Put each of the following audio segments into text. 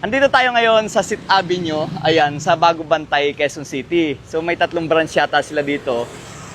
Andito tayo ngayon sa 6th Avenue, ayan, sa Bago Bantay, Quezon City. So may 3 branch yata sila dito.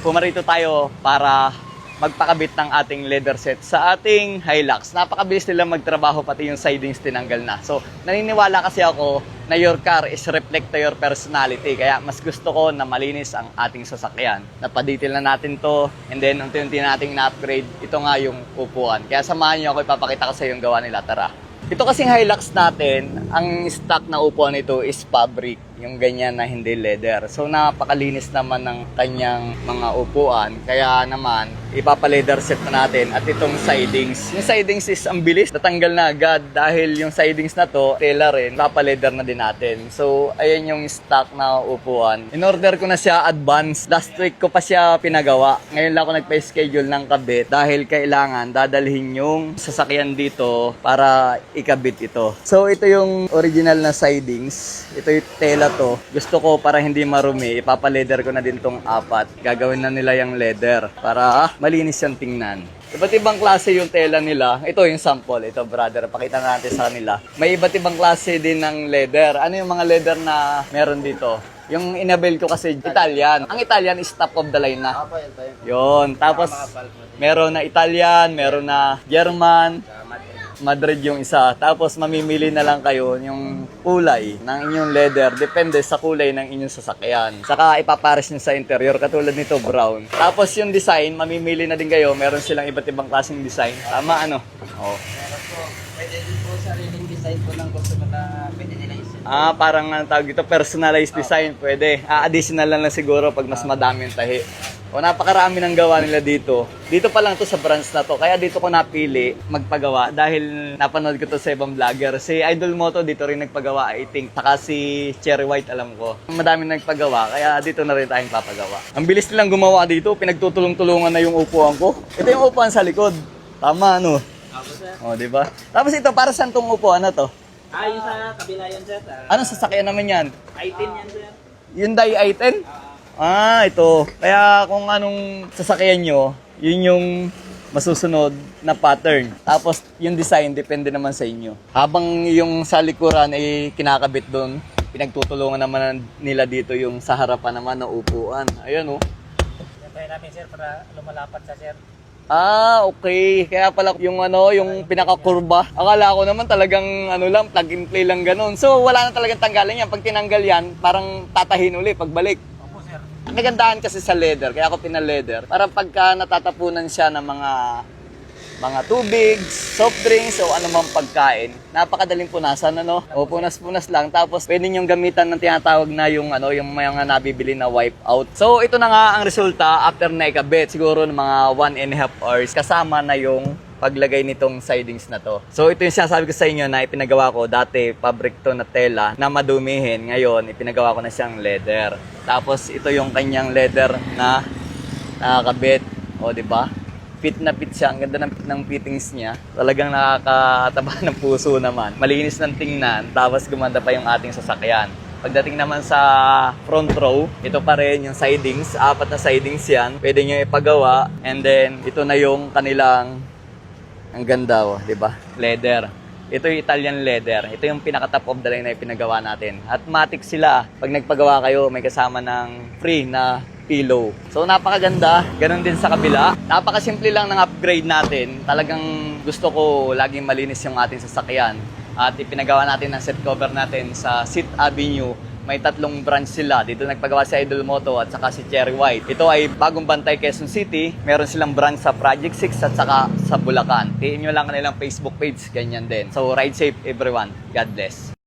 Pumarito tayo para magpakabit ng ating leather set sa ating Hilux. Napakabilis nila magtrabaho, pati yung sidings tinanggal na. So naniniwala kasi ako na your car is reflect to your personality. Kaya mas gusto ko na malinis ang ating sasakyan. Napadetail na natin to, and then unti-unti nating na-upgrade. Ito nga yung upuan. Kaya samahan niyo ako, ipapakita ko sa iyo yung gawa nila. Tara. Ito kasing Hilux natin, ang stock na upuan nito is fabric, yung ganyan na hindi leather. So napakalinis naman ng kanyang mga upuan, kaya naman ipapa-leather set na natin. At itong sidings, yung sidings is ang bilis, natanggal na agad dahil yung sidings na to, tela rin, ipapa-leather na din natin. So ayan yung stock na upuan. In-order ko na siya advance, last week ko pa siya pinagawa. Ngayon lang ako nagpa-schedule ng kabit dahil kailangan dadalhin yung sasakyan dito para ikabit ito. So ito yung original na sidings, ito yung tela to. Gusto ko para hindi marumi, ipapa-leather ko na din tong 4. Gagawin na nila yung leather para malinis yung tingnan. Iba't ibang klase yung tela nila. Ito yung sample. Ito brother, pakita na natin sa kanila. May iba't ibang klase din ng leather. Ano yung mga leather na meron dito? Yung inabil ko kasi Italian. Ang Italian is top of the line na. Yun. Tapos meron na Italian, meron na German, Madrid yung isa. Tapos mamimili na lang kayo yung kulay ng inyong leather. Depende sa kulay ng inyong sasakyan. Saka ipapares nyo sa interior. Katulad nito, brown. Tapos yung design, mamimili na din kayo. Meron silang iba't ibang klaseng design. Tama ano? Oh. Pwede din po sariling design po ng customer na pwede nila isin. Parang tawag dito, personalized design. Pwede. Additional lang siguro pag mas madami yung tahi. O napakarami ng gawa nila dito. Dito pa lang to sa branch na to. Kaya dito ko napili magpagawa dahil napanood ko to sa ibang vlogger. Si Idol Moto dito rin nagpagawa, I think. Saka si Cherry White, alam ko. Madami nagpagawa, kaya dito na rin tayong papagawa. Ang bilis nilang gumawa dito. Pinagtutulong-tulungan na yung upuan ko. Ito yung upuan sa likod. Tama, ano? Ako, sir. O, diba? Tapos ito, para saan tong upuan na to? Yung sa kabila yan, sir. Anong sasakyan naman yan? I-10 yan, sir. Hyundai i10? Ito. Kaya kung anong sasakyan nyo, yun yung masusunod na pattern. Tapos yung design, depende naman sa inyo. Habang yung sa likuran ay kinakabit doon, pinagtutulungan naman nila dito yung sa harapan naman na upuan. Ayan oh. Yan namin, sir, para lumalapat sa sir. Okay. Kaya pala yung yung pinaka-kurba. Akala ko naman talagang lang, plug and play lang ganun. So wala na talagang tanggalan yan. Pag tinanggal yan, parang tatahin uli pagbalik. Opo, sir. Ang kagandahan kasi sa leather, kaya ako pina-leather, para pagka natatapunan siya ng mga tubig, soft drinks, o anumang pagkain, napakadaling punasan, O punas-punas lang, tapos pwede niyong gamitan ng tinatawag na yung mga nabibili na wipe out. So ito na nga ang resulta after na ikabit, siguro ng mga 1.5 hours, kasama na yung paglagay nitong sidings na to. So ito yung sinasabi ko sa inyo na ipinagawa ko dati, fabric to na tela na madumihin. Ngayon, ipinagawa ko na siyang leather. Tapos ito yung kanyang leather na nakakabit. O, di ba? Fit na fit siya. Ang ganda ng fittings niya. Talagang nakakataba ng puso naman. Malinis ng tingnan. Tapos gumanda pa yung ating sasakyan. Pagdating naman sa front row, ito pa rin yung sidings. 4 na sidings yan. Pwede nyo ipagawa. And then, ito na yung kanilang, ang ganda, di ba? Leather. Ito yung Italian leather. Ito yung pinaka-top of the line na pinagawa natin. At matic sila. Pag nagpagawa kayo, may kasama ng free na pillow. So napakaganda. Ganon din sa kabila. Napakasimple lang ng upgrade natin. Talagang gusto ko laging malinis yung ating sasakyan. At ipinagawa natin ang set cover natin sa 6th Avenue. May 3 branch sila. Dito nagpagawa si Idol Moto at saka si Cherry White. Ito ay Bagong Bantay, Quezon City. Meron silang branch sa Project 6 at saka sa Bulacan. Tiin nyo lang kanilang Facebook page. Ganyan din. So ride safe everyone. God bless.